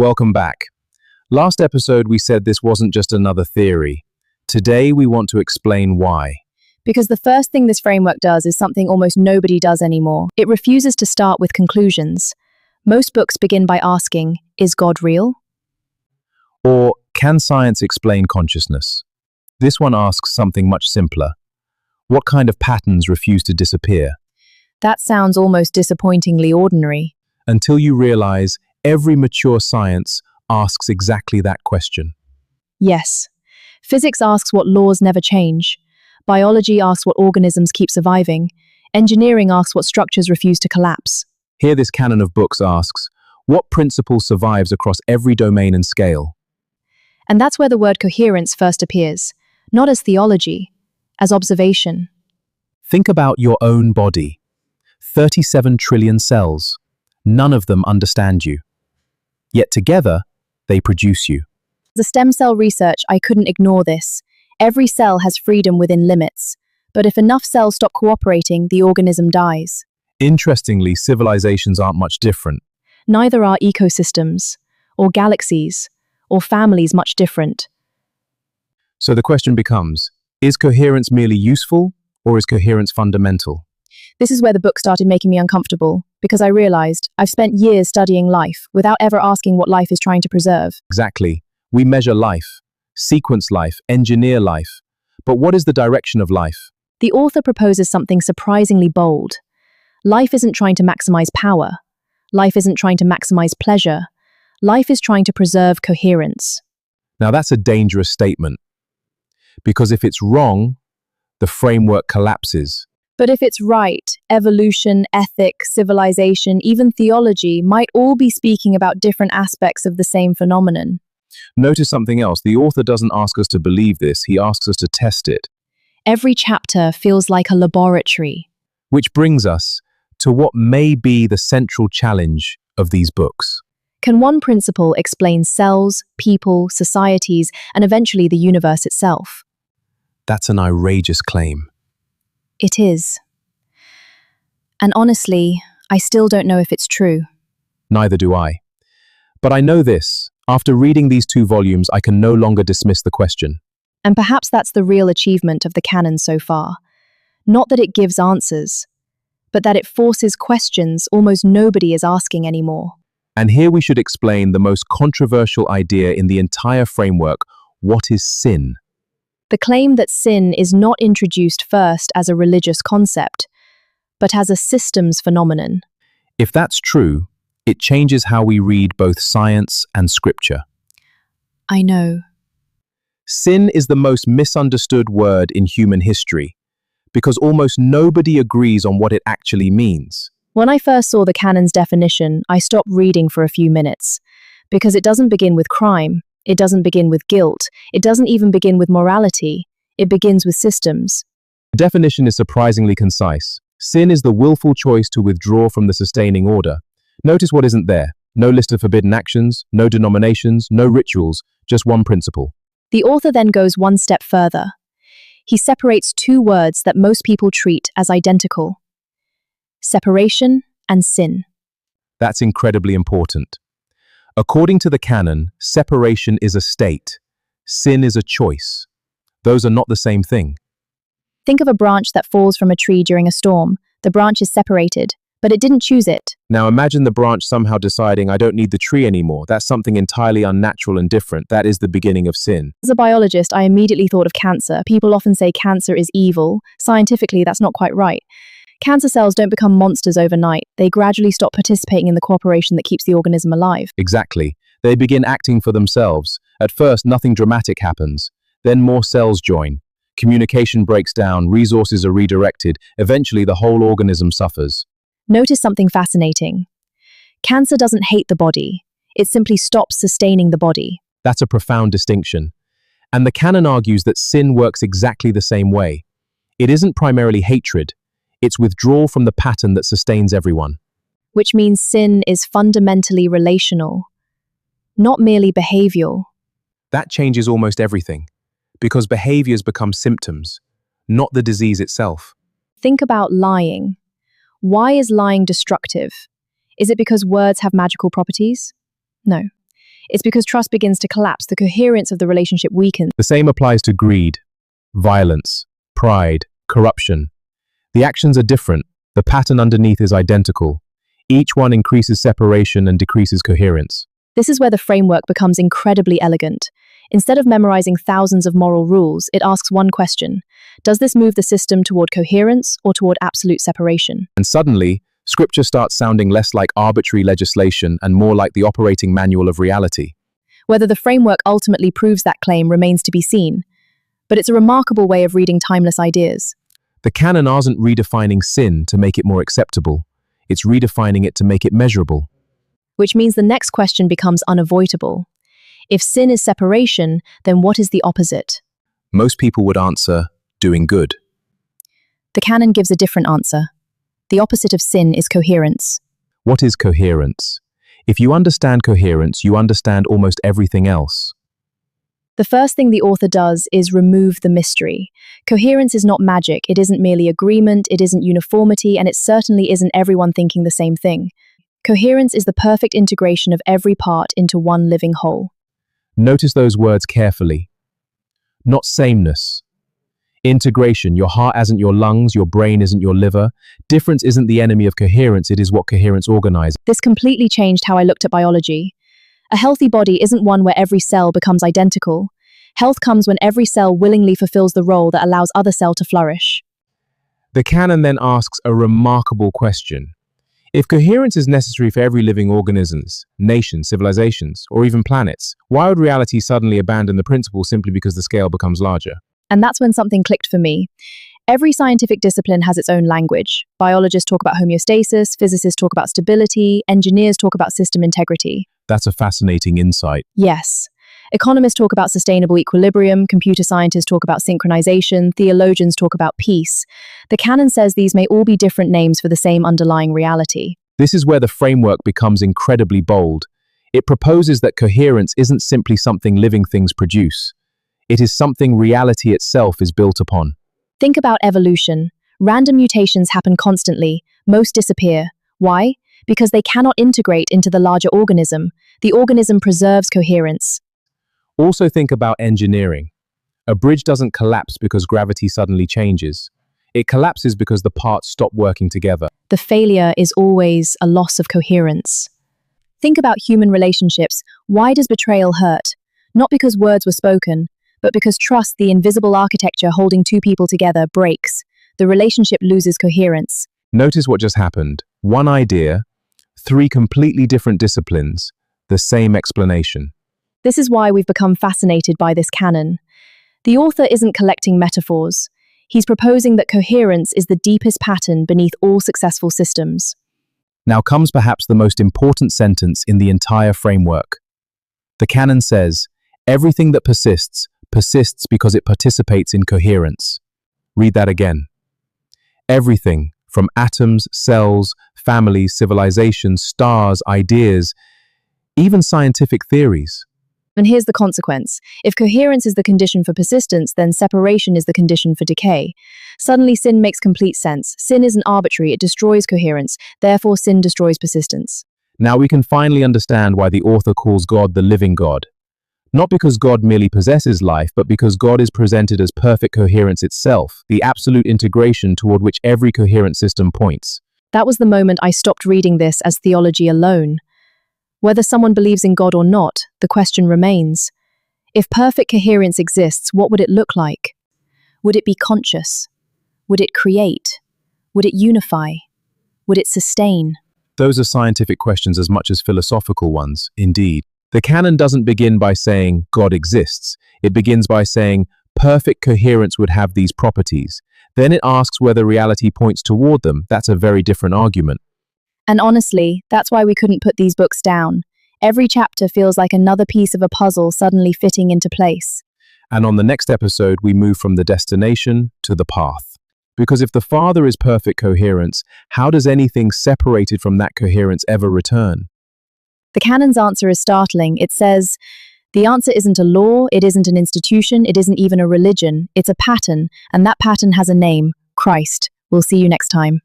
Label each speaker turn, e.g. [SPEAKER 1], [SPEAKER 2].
[SPEAKER 1] Welcome back. Last episode, we said this wasn't just another theory. Today, we want to explain why.
[SPEAKER 2] Because the first thing this framework does is something almost nobody does anymore. It refuses to start with conclusions. Most books begin by asking, is God real?
[SPEAKER 1] Or, can science explain consciousness? This one asks something much simpler. What kind of patterns refuse to disappear?
[SPEAKER 2] That sounds almost disappointingly ordinary.
[SPEAKER 1] Until you realize every mature science asks exactly that question.
[SPEAKER 2] Yes. Physics asks what laws never change. Biology asks what organisms keep surviving. Engineering asks what structures refuse to collapse.
[SPEAKER 1] Here this Canon of Books asks, what principle survives across every domain and scale?
[SPEAKER 2] And that's where the word coherence first appears, not as theology, as observation.
[SPEAKER 1] Think about your own body. 37 trillion cells. None of them understand you. Yet together, they produce you.
[SPEAKER 2] As a stem cell research, I couldn't ignore this. Every cell has freedom within limits. But if enough cells stop cooperating, the organism dies.
[SPEAKER 1] Interestingly, civilizations aren't much different.
[SPEAKER 2] Neither are ecosystems, or galaxies, or families much different.
[SPEAKER 1] So the question becomes, is coherence merely useful, or is coherence fundamental?
[SPEAKER 2] This is where the book started making me uncomfortable, because I realized I've spent years studying life without ever asking what life is trying to preserve.
[SPEAKER 1] Exactly. We measure life, sequence life, engineer life. But what is the direction of life?
[SPEAKER 2] The author proposes something surprisingly bold. Life isn't trying to maximize power. Life isn't trying to maximize pleasure. Life is trying to preserve coherence.
[SPEAKER 1] Now that's a dangerous statement. Because if it's wrong, the framework collapses.
[SPEAKER 2] But if it's right, evolution, ethics, civilization, even theology might all be speaking about different aspects of the same phenomenon.
[SPEAKER 1] Notice something else. The author doesn't ask us to believe this, he asks us to test it.
[SPEAKER 2] Every chapter feels like a laboratory.
[SPEAKER 1] Which brings us to what may be the central challenge of these books.
[SPEAKER 2] Can one principle explain cells, people, societies, and eventually the universe itself?
[SPEAKER 1] That's an outrageous claim.
[SPEAKER 2] It is. And honestly, I still don't know if it's true.
[SPEAKER 1] Neither do I. But I know this. After reading these 2 volumes, I can no longer dismiss the question.
[SPEAKER 2] And perhaps that's the real achievement of the canon so far. Not that it gives answers, but that it forces questions almost nobody is asking anymore.
[SPEAKER 1] And here we should explain the most controversial idea in the entire framework. What is sin?
[SPEAKER 2] The claim that sin is not introduced first as a religious concept, but as a systems phenomenon.
[SPEAKER 1] If that's true, it changes how we read both science and scripture.
[SPEAKER 2] I know.
[SPEAKER 1] Sin is the most misunderstood word in human history, because almost nobody agrees on what it actually means.
[SPEAKER 2] When I first saw the canon's definition, I stopped reading for a few minutes, because it doesn't begin with crime. It doesn't begin with guilt. It doesn't even begin with morality. It begins with systems.
[SPEAKER 1] The definition is surprisingly concise. Sin is the willful choice to withdraw from the sustaining order. Notice what isn't there. No list of forbidden actions, no denominations, no rituals, just one principle.
[SPEAKER 2] The author then goes one step further. He separates 2 words that most people treat as identical: separation and sin.
[SPEAKER 1] That's incredibly important. According to the canon, separation is a state. Sin is a choice. Those are not the same thing.
[SPEAKER 2] Think of a branch that falls from a tree during a storm. The branch is separated, but it didn't choose it.
[SPEAKER 1] Now imagine the branch somehow deciding, I don't need the tree anymore. That's something entirely unnatural and different. That is the beginning of sin.
[SPEAKER 2] As a biologist, I immediately thought of cancer. People often say cancer is evil. Scientifically, that's not quite right. Cancer cells don't become monsters overnight. They gradually stop participating in the cooperation that keeps the organism alive.
[SPEAKER 1] Exactly. They begin acting for themselves. At first, nothing dramatic happens. Then more cells join. Communication breaks down, resources are redirected. Eventually, the whole organism suffers.
[SPEAKER 2] Notice something fascinating. Cancer doesn't hate the body. It simply stops sustaining the body.
[SPEAKER 1] That's a profound distinction. And the canon argues that sin works exactly the same way. It isn't primarily hatred. It's withdrawal from the pattern that sustains everyone.
[SPEAKER 2] Which means sin is fundamentally relational, not merely behavioral.
[SPEAKER 1] That changes almost everything, because behaviors become symptoms, not the disease itself.
[SPEAKER 2] Think about lying. Why is lying destructive? Is it because words have magical properties? No. It's because trust begins to collapse, the coherence of the relationship weakens.
[SPEAKER 1] The same applies to greed, violence, pride, corruption. The actions are different. The pattern underneath is identical. Each one increases separation and decreases coherence.
[SPEAKER 2] This is where the framework becomes incredibly elegant. Instead of memorizing thousands of moral rules, it asks one question. Does this move the system toward coherence or toward absolute separation?
[SPEAKER 1] And suddenly, Scripture starts sounding less like arbitrary legislation and more like the operating manual of reality.
[SPEAKER 2] Whether the framework ultimately proves that claim remains to be seen. But it's a remarkable way of reading timeless ideas.
[SPEAKER 1] The canon isn't redefining sin to make it more acceptable. It's redefining it to make it measurable.
[SPEAKER 2] Which means the next question becomes unavoidable. If sin is separation, then what is the opposite?
[SPEAKER 1] Most people would answer, doing good.
[SPEAKER 2] The canon gives a different answer. The opposite of sin is coherence.
[SPEAKER 1] What is coherence? If you understand coherence, you understand almost everything else.
[SPEAKER 2] The first thing the author does is remove the mystery. Coherence is not magic, it isn't merely agreement, it isn't uniformity, and it certainly isn't everyone thinking the same thing. Coherence is the perfect integration of every part into one living whole.
[SPEAKER 1] Notice those words carefully. Not sameness. Integration. Your heart isn't your lungs, your brain isn't your liver. Difference isn't the enemy of coherence, it is what coherence organizes.
[SPEAKER 2] This completely changed how I looked at biology. A healthy body isn't one where every cell becomes identical. Health comes when every cell willingly fulfills the role that allows other cells to flourish.
[SPEAKER 1] The canon then asks a remarkable question. If coherence is necessary for every living organisms, nations, civilizations, or even planets, why would reality suddenly abandon the principle simply because the scale becomes larger?
[SPEAKER 2] And that's when something clicked for me. Every scientific discipline has its own language. Biologists talk about homeostasis, physicists talk about stability, engineers talk about system integrity.
[SPEAKER 1] That's a fascinating insight.
[SPEAKER 2] Yes. Economists talk about sustainable equilibrium, computer scientists talk about synchronization, theologians talk about peace. The canon says these may all be different names for the same underlying reality.
[SPEAKER 1] This is where the framework becomes incredibly bold. It proposes that coherence isn't simply something living things produce. It is something reality itself is built upon.
[SPEAKER 2] Think about evolution. Random mutations happen constantly. Most disappear. Why? Because they cannot integrate into the larger organism. The organism preserves coherence.
[SPEAKER 1] Also think about engineering. A bridge doesn't collapse because gravity suddenly changes. It collapses because the parts stop working together.
[SPEAKER 2] The failure is always a loss of coherence. Think about human relationships. Why does betrayal hurt? Not because words were spoken, but because trust, the invisible architecture holding two people together, breaks. The relationship loses coherence.
[SPEAKER 1] Notice what just happened. One idea, three completely different disciplines, the same explanation.
[SPEAKER 2] This is why we've become fascinated by this canon. The author isn't collecting metaphors. He's proposing that coherence is the deepest pattern beneath all successful systems.
[SPEAKER 1] Now comes perhaps the most important sentence in the entire framework. The canon says, everything that persists, persists because it participates in coherence. Read that again. Everything, from atoms, cells, families, civilizations, stars, ideas, even scientific theories.
[SPEAKER 2] And here's the consequence. If coherence is the condition for persistence, then separation is the condition for decay. Suddenly, sin makes complete sense. Sin isn't arbitrary, it destroys coherence. Therefore, sin destroys persistence.
[SPEAKER 1] Now we can finally understand why the author calls God the living God. Not because God merely possesses life, but because God is presented as perfect coherence itself, the absolute integration toward which every coherent system points.
[SPEAKER 2] That was the moment I stopped reading this as theology alone. Whether someone believes in God or not, the question remains. If perfect coherence exists, what would it look like? Would it be conscious? Would it create? Would it unify? Would it sustain?
[SPEAKER 1] Those are scientific questions as much as philosophical ones, indeed. The canon doesn't begin by saying God exists. It begins by saying perfect coherence would have these properties. Then it asks whether reality points toward them. That's a very different argument.
[SPEAKER 2] And honestly, that's why we couldn't put these books down. Every chapter feels like another piece of a puzzle suddenly fitting into place.
[SPEAKER 1] And on the next episode, we move from the destination to the path. Because if the Father is perfect coherence, how does anything separated from that coherence ever return?
[SPEAKER 2] The canon's answer is startling. It says, the answer isn't a law, it isn't an institution, it isn't even a religion. It's a pattern, and that pattern has a name, Christ. We'll see you next time.